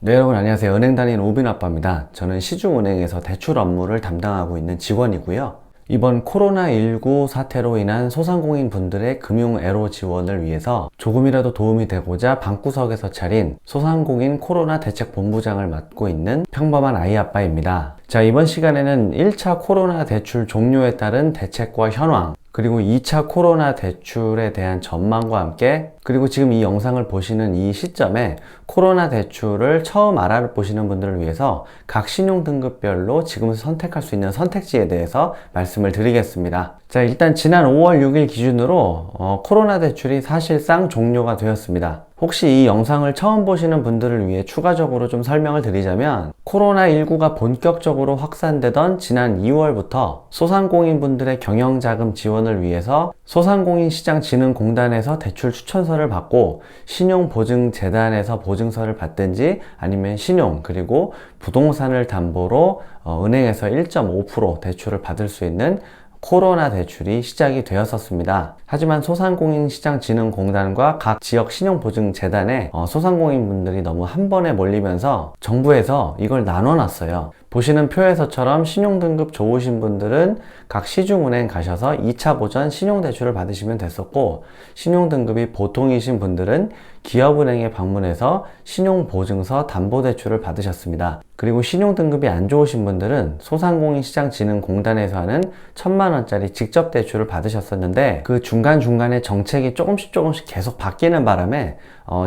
네, 여러분 안녕하세요. 은행 다니는 오빈 아빠입니다. 저는 시중은행에서 대출 업무를 담당하고 있는 직원이고요. 이번 코로나19 사태로 인한 소상공인 분들의 금융애로 지원을 위해서 조금이라도 도움이 되고자 방구석에서 차린 소상공인 코로나 대책본부장을 맡고 있는 평범한 아이아빠입니다. 자, 이번 시간에는 1차 코로나 대출 종료에 따른 대책과 현황, 그리고 2차 코로나 대출에 대한 전망과 함께, 그리고 지금 이 영상을 보시는 이 시점에 코로나 대출을 처음 알아보시는 분들을 위해서 각 신용등급별로 지금 선택할 수 있는 선택지에 대해서 말씀을 드리겠습니다. 자, 일단 지난 5월 6일 기준으로 코로나 대출이 사실상 종료가 되었습니다. 혹시 이 영상을 처음 보시는 분들을 위해 추가적으로 좀 설명을 드리자면, 코로나19가 본격적으로 확산되던 지난 2월부터 소상공인 분들의 경영자금 지원을 위해서 소상공인시장진흥공단에서 대출 추천서를 받고 신용보증재단에서 보증서를 받든지 아니면 신용 그리고 부동산을 담보로 은행에서 1.5% 대출을 받을 수 있는 코로나 대출이 시작이 되었었습니다. 하지만 소상공인시장진흥공단과 각 지역 신용보증재단에 소상공인분들이 너무 한 번에 몰리면서 정부에서 이걸 나눠놨어요. 보시는 표에서처럼 신용등급 좋으신 분들은 각 시중은행 가셔서 2차 보전 신용대출을 받으시면 됐었고, 신용등급이 보통이신 분들은 기업은행에 방문해서 신용보증서 담보대출을 받으셨습니다. 그리고 신용등급이 안 좋으신 분들은 소상공인시장진흥공단에서 하는 1,000만원짜리 직접대출을 받으셨었는데, 그 중간중간에 정책이 조금씩 계속 바뀌는 바람에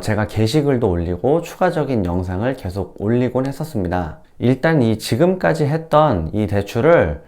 제가 게시글도 올리고 추가적인 영상을 계속 올리곤 했었습니다. 일단 이 지금까지 했던 이 대출을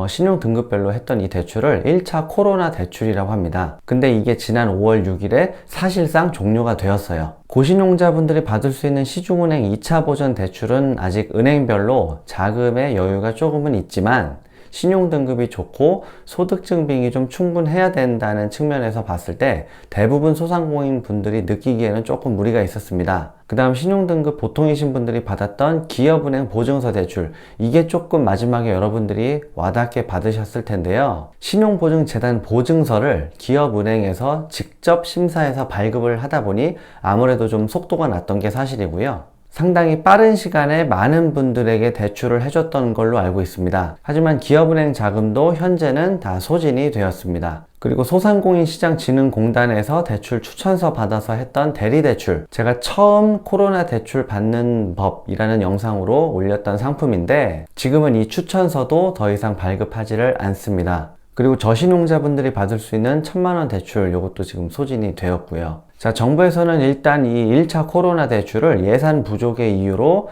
신용등급별로 했던 이 대출을 1차 코로나 대출이라고 합니다. 근데 이게 지난 5월 6일에 사실상 종료가 되었어요. 고신용자분들이 받을 수 있는 시중은행 2차 보전 대출은 아직 은행별로 자금의 여유가 조금은 있지만, 신용등급이 좋고 소득증빙이 좀 충분해야 된다는 측면에서 봤을 때 대부분 소상공인 분들이 느끼기에는 조금 무리가 있었습니다. 그 다음 신용등급 보통이신 분들이 받았던 기업은행 보증서 대출, 이게 조금 마지막에 여러분들이 와닿게 받으셨을 텐데요. 신용보증재단 보증서를 기업은행에서 직접 심사해서 발급을 하다 보니 아무래도 좀 속도가 났던 게 사실이고요. 상당히 빠른 시간에 많은 분들에게 대출을 해줬던 걸로 알고 있습니다. 하지만 기업은행 자금도 현재는 다 소진이 되었습니다. 그리고 소상공인시장진흥공단에서 대출 추천서 받아서 했던 대리대출, 제가 처음 코로나 대출 받는 법이라는 영상으로 올렸던 상품인데, 지금은 이 추천서도 더 이상 발급하지를 않습니다. 그리고 저신용자분들이 받을 수 있는 1,000만원 대출, 이것도 지금 소진이 되었고요. 자, 정부에서는 일단 이 1차 코로나 대출을 예산 부족의 이유로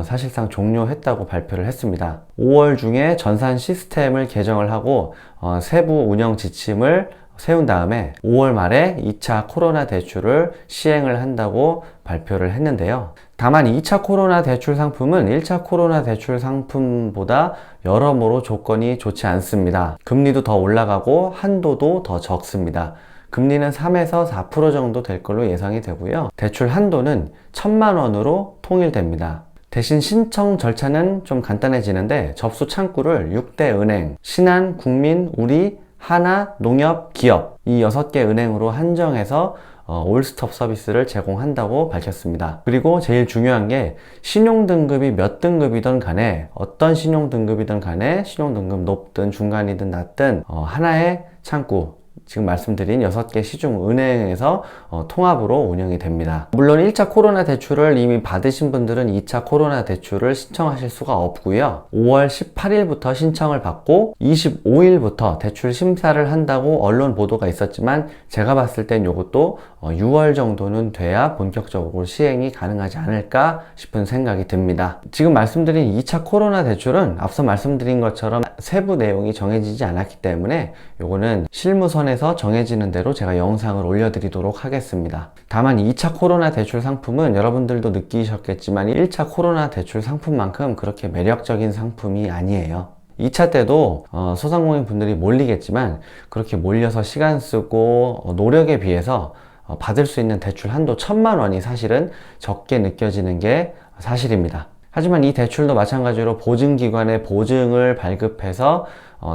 사실상 종료했다고 발표를 했습니다. 5월 중에 전산 시스템을 개정을 하고 세부 운영 지침을 세운 다음에 5월 말에 2차 코로나 대출을 시행을 한다고 발표를 했는데요. 다만 2차 코로나 대출 상품은 1차 코로나 대출 상품보다 여러모로 조건이 좋지 않습니다. 금리도 더 올라가고 한도도 더 적습니다. 금리는 3에서 4% 정도 될 걸로 예상이 되고요. 대출 한도는 1,000만원으로 통일됩니다. 대신 신청 절차는 좀 간단해지는데, 접수 창구를 6대 은행, 신한, 국민, 우리, 하나, 농협, 기업, 이 6개 은행으로 한정해서 올스톱 서비스를 제공한다고 밝혔습니다. 그리고 제일 중요한 게, 신용등급이 몇 등급이든 간에, 어떤 신용등급이든 간에, 신용등급 높든 중간이든 낮든 하나의 창구, 지금 말씀드린 6개 시중은행에서 통합으로 운영이 됩니다. 물론 1차 코로나 대출을 이미 받으신 분들은 2차 코로나 대출을 신청하실 수가 없고요. 5월 18일부터 신청을 받고 25일부터 대출 심사를 한다고 언론 보도가 있었지만, 제가 봤을 땐 이것도 6월 정도는 돼야 본격적으로 시행이 가능하지 않을까 싶은 생각이 듭니다. 지금 말씀드린 2차 코로나 대출은 앞서 말씀드린 것처럼 세부 내용이 정해지지 않았기 때문에 요거는 실무선에서 정해지는 대로 제가 영상을 올려드리도록 하겠습니다. 다만 2차 코로나 대출 상품은 여러분들도 느끼셨겠지만 1차 코로나 대출 상품만큼 그렇게 매력적인 상품이 아니에요. 2차 때도 소상공인 분들이 몰리겠지만, 그렇게 몰려서 시간 쓰고 노력에 비해서 받을 수 있는 대출 한도 1,000만원이 사실은 적게 느껴지는 게 사실입니다. 하지만 이 대출도 마찬가지로 보증기관의 보증을 발급해서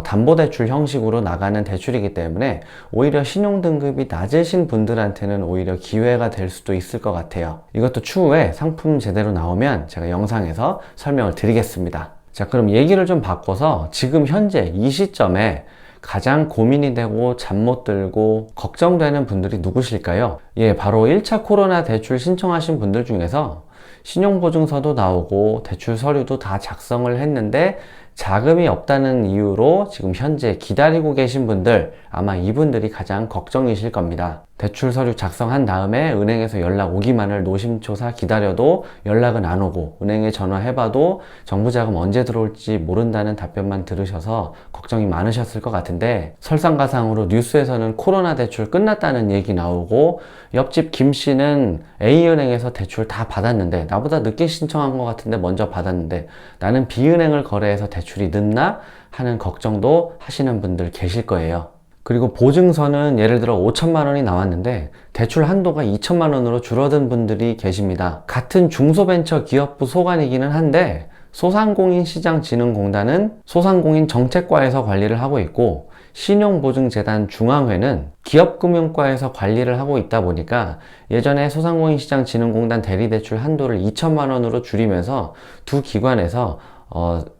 담보대출 형식으로 나가는 대출이기 때문에 오히려 신용등급이 낮으신 분들한테는 오히려 기회가 될 수도 있을 것 같아요. 이것도 추후에 상품 제대로 나오면 제가 영상에서 설명을 드리겠습니다. 자, 그럼 얘기를 좀 바꿔서 지금 현재 이 시점에 가장 고민이 되고 잠 못 들고 걱정되는 분들이 누구실까요? 예, 바로 1차 코로나 대출 신청하신 분들 중에서 신용보증서도 나오고 대출 서류도 다 작성을 했는데 자금이 없다는 이유로 지금 현재 기다리고 계신 분들, 아마 이분들이 가장 걱정이실 겁니다. 대출 서류 작성한 다음에 은행에서 연락 오기만을 노심초사 기다려도 연락은 안 오고, 은행에 전화해봐도 정부자금 언제 들어올지 모른다는 답변만 들으셔서 걱정이 많으셨을 것 같은데, 설상가상으로 뉴스에서는 코로나 대출 끝났다는 얘기 나오고, 옆집 김 씨는 A은행에서 대출 다 받았는데, 나보다 늦게 신청한 것 같은데 먼저 받았는데 나는 B은행을 거래해서 대출이 늦나? 하는 걱정도 하시는 분들 계실 거예요. 그리고 보증서는 예를 들어 5천만 원이 나왔는데 대출 한도가 2천만 원으로 줄어든 분들이 계십니다. 같은 중소벤처기업부 소관이기는 한데 소상공인시장진흥공단은 소상공인 정책과에서 관리를 하고 있고, 신용보증재단 중앙회는 기업금융과에서 관리를 하고 있다 보니까 예전에 소상공인시장진흥공단 대리대출 한도를 2천만 원으로 줄이면서 두 기관에서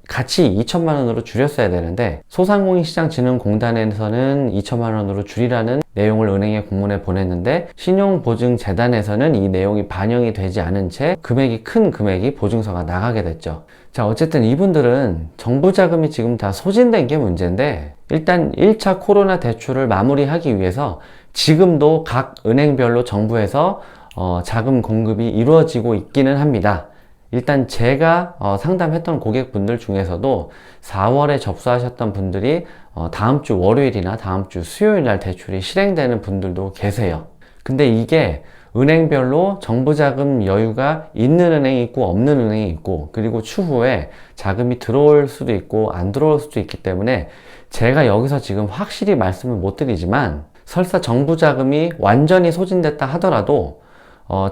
같이 2천만 원으로 줄였어야 되는데, 소상공인시장진흥공단에서는 2천만 원으로 줄이라는 내용을 은행에 공문에 보냈는데 신용보증재단에서는 이 내용이 반영이 되지 않은 채 큰 금액이 보증서가 나가게 됐죠. 자, 어쨌든 이분들은 정부 자금이 지금 다 소진된 게 문제인데, 일단 1차 코로나 대출을 마무리하기 위해서 지금도 각 은행별로 정부에서 자금 공급이 이루어지고 있기는 합니다. 일단 제가 상담했던 고객분들 중에서도 4월에 접수하셨던 분들이 다음 주 월요일이나 다음 주 수요일 날 대출이 실행되는 분들도 계세요. 근데 이게 은행별로 정부 자금 여유가 있는 은행이 있고 없는 은행이 있고, 그리고 추후에 자금이 들어올 수도 있고 안 들어올 수도 있기 때문에 제가 여기서 지금 확실히 말씀을 못 드리지만, 설사 정부 자금이 완전히 소진됐다 하더라도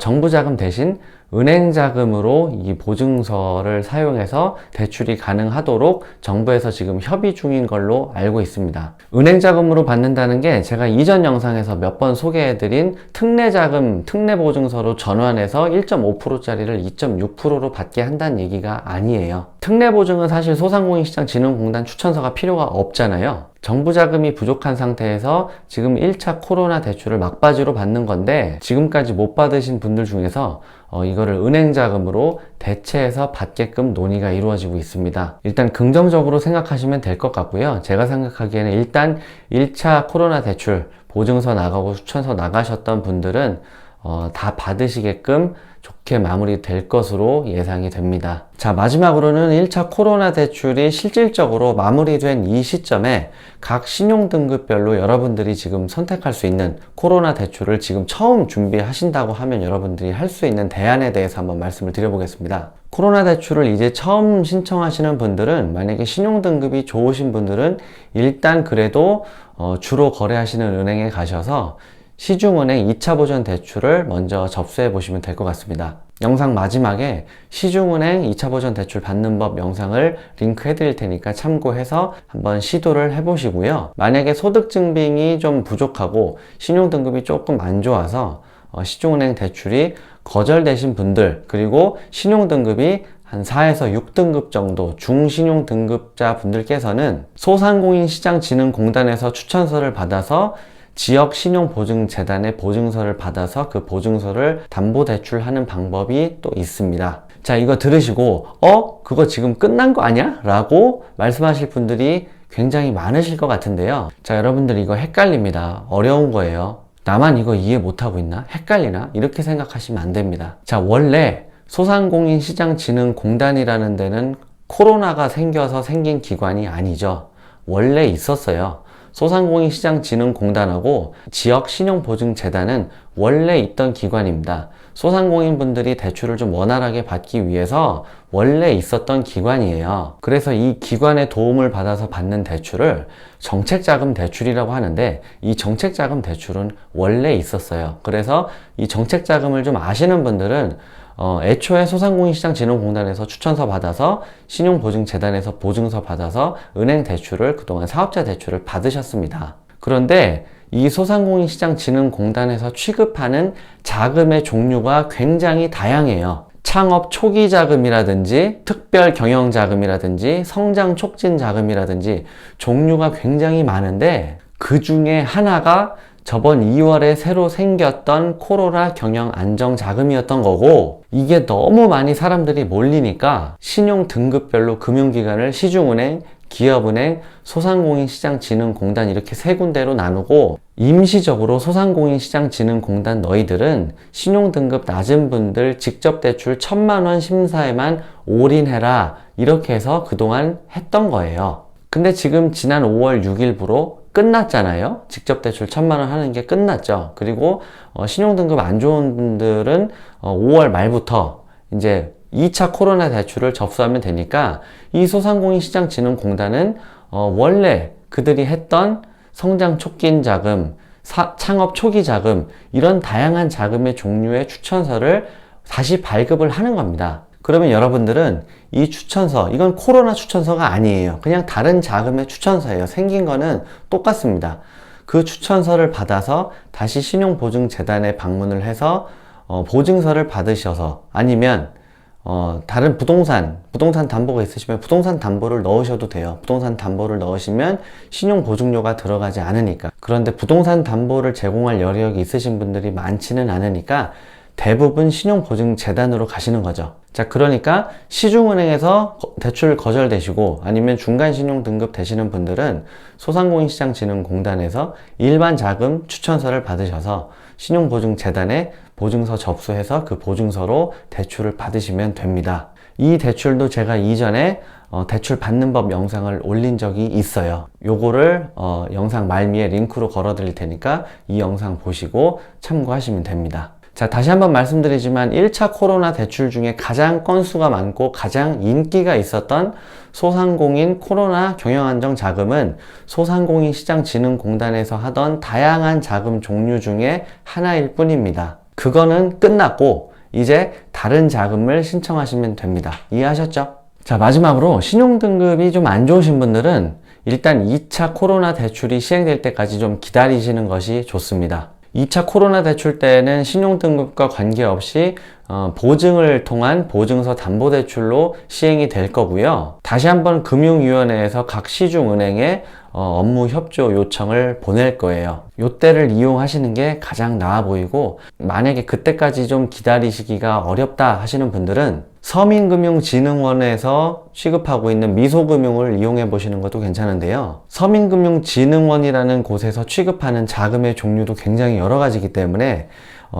정부 자금 대신 은행 자금으로 이 보증서를 사용해서 대출이 가능하도록 정부에서 지금 협의 중인 걸로 알고 있습니다. 은행 자금으로 받는다는 게 제가 이전 영상에서 몇 번 소개해드린 특례 자금, 특례 보증서로 전환해서 1.5%짜리를 2.6%로 받게 한다는 얘기가 아니에요. 특례 보증은 사실 소상공인시장진흥공단 추천서가 필요가 없잖아요. 정부 자금이 부족한 상태에서 지금 1차 코로나 대출을 막바지로 받는 건데, 지금까지 못 받으신 분들 중에서 이거를 은행 자금으로 대체해서 받게끔 논의가 이루어지고 있습니다. 일단 긍정적으로 생각하시면 될 것 같고요. 제가 생각하기에는 일단 1차 코로나 대출 보증서 나가고 추천서 나가셨던 분들은 다 받으시게끔 좋게 마무리될 것으로 예상이 됩니다. 자, 마지막으로는 1차 코로나 대출이 실질적으로 마무리된 이 시점에 각 신용등급별로 여러분들이 지금 선택할 수 있는 코로나 대출을 지금 처음 준비하신다고 하면 여러분들이 할 수 있는 대안에 대해서 한번 말씀을 드려보겠습니다. 코로나 대출을 이제 처음 신청하시는 분들은, 만약에 신용등급이 좋으신 분들은 일단 그래도 주로 거래하시는 은행에 가셔서 시중은행 2차 보전 대출을 먼저 접수해 보시면 될 것 같습니다. 영상 마지막에 시중은행 2차 보전 대출 받는 법 영상을 링크해 드릴 테니까 참고해서 한번 시도를 해 보시고요. 만약에 소득 증빙이 좀 부족하고 신용등급이 조금 안 좋아서 시중은행 대출이 거절되신 분들, 그리고 신용등급이 한 4에서 6등급 정도 중신용등급자 분들께서는 소상공인시장진흥공단에서 추천서를 받아서 지역신용보증재단의 보증서를 받아서 그 보증서를 담보대출하는 방법이 또 있습니다. 자, 이거 들으시고 그거 지금 끝난 거 아니야? 라고 말씀하실 분들이 굉장히 많으실 것 같은데요. 자, 여러분들 이거 헷갈립니다. 어려운 거예요. 나만 이거 이해 못하고 있나? 헷갈리나? 이렇게 생각하시면 안 됩니다. 자, 원래 소상공인시장진흥공단이라는 데는 코로나가 생겨서 생긴 기관이 아니죠. 원래 있었어요. 소상공인시장진흥공단하고 지역신용보증재단은 원래 있던 기관입니다. 소상공인분들이 대출을 좀 원활하게 받기 위해서 원래 있었던 기관이에요. 그래서 이 기관의 도움을 받아서 받는 대출을 정책자금 대출이라고 하는데, 이 정책자금 대출은 원래 있었어요. 그래서 이 정책자금을 좀 아시는 분들은 애초에 소상공인시장진흥공단에서 추천서 받아서 신용보증재단에서 보증서 받아서 은행 대출을 그동안 사업자 대출을 받으셨습니다. 그런데 이 소상공인시장진흥공단에서 취급하는 자금의 종류가 굉장히 다양해요. 창업 초기 자금이라든지 특별 경영 자금이라든지 성장 촉진 자금이라든지 종류가 굉장히 많은데 그 중에 하나가 저번 2월에 새로 생겼던 코로나 경영 안정 자금이었던 거고, 이게 너무 많이 사람들이 몰리니까 신용 등급별로 금융기관을 시중은행, 기업은행, 소상공인시장진흥공단 이렇게 세 군데로 나누고, 임시적으로 소상공인시장진흥공단 너희들은 신용등급 낮은 분들 직접 대출 1,000만 원 심사에만 올인해라, 이렇게 해서 그동안 했던 거예요. 근데 지금 지난 5월 6일부로 끝났잖아요. 직접 대출 1,000만 원 하는 게 끝났죠. 그리고 신용등급 안 좋은 분들은 5월 말부터 이제 2차 코로나 대출을 접수하면 되니까, 이 소상공인시장진흥공단은 원래 그들이 했던 성장 촉진 자금, 창업 초기 자금, 이런 다양한 자금의 종류의 추천서를 다시 발급을 하는 겁니다. 그러면 여러분들은 이 추천서, 이건 코로나 추천서가 아니에요. 그냥 다른 자금의 추천서예요. 생긴 거는 똑같습니다. 그 추천서를 받아서 다시 신용보증재단에 방문을 해서 보증서를 받으셔서, 아니면 다른 부동산 담보가 있으시면 부동산 담보를 넣으셔도 돼요. 부동산 담보를 넣으시면 신용보증료가 들어가지 않으니까. 그런데 부동산 담보를 제공할 여력이 있으신 분들이 많지는 않으니까 대부분 신용보증재단으로 가시는 거죠. 자, 그러니까 시중은행에서 대출 거절되시고 아니면 중간신용등급 되시는 분들은 소상공인시장진흥공단에서 일반 자금 추천서를 받으셔서 신용보증재단에 보증서 접수해서 그 보증서로 대출을 받으시면 됩니다. 이 대출도 제가 이전에 대출 받는 법 영상을 올린 적이 있어요. 요거를 영상 말미에 링크로 걸어 드릴 테니까 이 영상 보시고 참고하시면 됩니다. 자, 다시 한번 말씀드리지만 1차 코로나 대출 중에 가장 건수가 많고 가장 인기가 있었던 소상공인 코로나 경영안정 자금은 소상공인시장진흥공단에서 하던 다양한 자금 종류 중에 하나일 뿐입니다. 그거는 끝났고 이제 다른 자금을 신청하시면 됩니다. 이해하셨죠? 자, 마지막으로 신용등급이 좀 안 좋으신 분들은 일단 2차 코로나 대출이 시행될 때까지 좀 기다리시는 것이 좋습니다. 2차 코로나 대출 때는 신용등급과 관계없이 보증을 통한 보증서 담보대출로 시행이 될 거고요. 다시 한번 금융위원회에서 각 시중은행에 업무 협조 요청을 보낼 거예요. 요때를 이용하시는 게 가장 나아 보이고, 만약에 그때까지 좀 기다리시기가 어렵다 하시는 분들은 서민금융진흥원에서 취급하고 있는 미소금융을 이용해 보시는 것도 괜찮은데요. 서민금융진흥원이라는 곳에서 취급하는 자금의 종류도 굉장히 여러 가지이기 때문에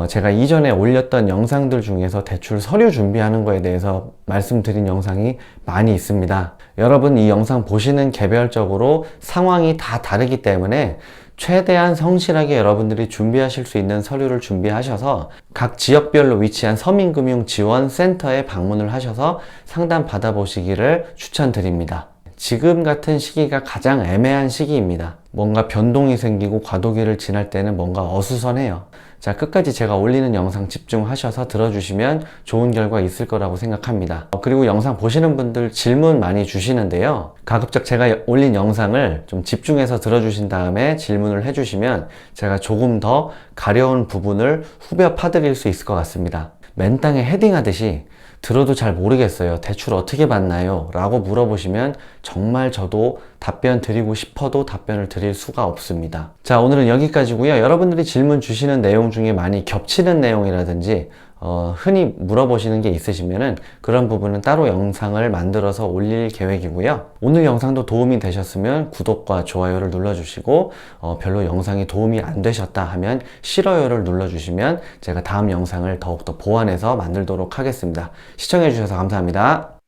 제가 이전에 올렸던 영상들 중에서 대출 서류 준비하는 거에 대해서 말씀드린 영상이 많이 있습니다. 여러분 이 영상 보시는 개별적으로 상황이 다 다르기 때문에 최대한 성실하게 여러분들이 준비하실 수 있는 서류를 준비하셔서 각 지역별로 위치한 서민금융지원센터에 방문을 하셔서 상담 받아보시기를 추천드립니다. 지금 같은 시기가 가장 애매한 시기입니다. 뭔가 변동이 생기고 과도기를 지날 때는 뭔가 어수선해요. 자, 끝까지 제가 올리는 영상 집중하셔서 들어주시면 좋은 결과 있을 거라고 생각합니다. 그리고 영상 보시는 분들 질문 많이 주시는데요. 가급적 제가 올린 영상을 좀 집중해서 들어주신 다음에 질문을 해주시면 제가 조금 더 가려운 부분을 후벼 파드릴 수 있을 것 같습니다. 맨땅에 헤딩하듯이 들어도 잘 모르겠어요. 대출 어떻게 받나요? 라고 물어보시면 정말 저도 답변 드리고 싶어도 답변을 드릴 수가 없습니다. 자, 오늘은 여기까지고요. 여러분들이 질문 주시는 내용 중에 많이 겹치는 내용이라든지 흔히 물어보시는 게 있으시면은 그런 부분은 따로 영상을 만들어서 올릴 계획이고요. 오늘 영상도 도움이 되셨으면 구독과 좋아요를 눌러주시고 별로 영상이 도움이 안 되셨다 하면 싫어요를 눌러주시면 제가 다음 영상을 더욱더 보완해서 만들도록 하겠습니다. 시청해주셔서 감사합니다.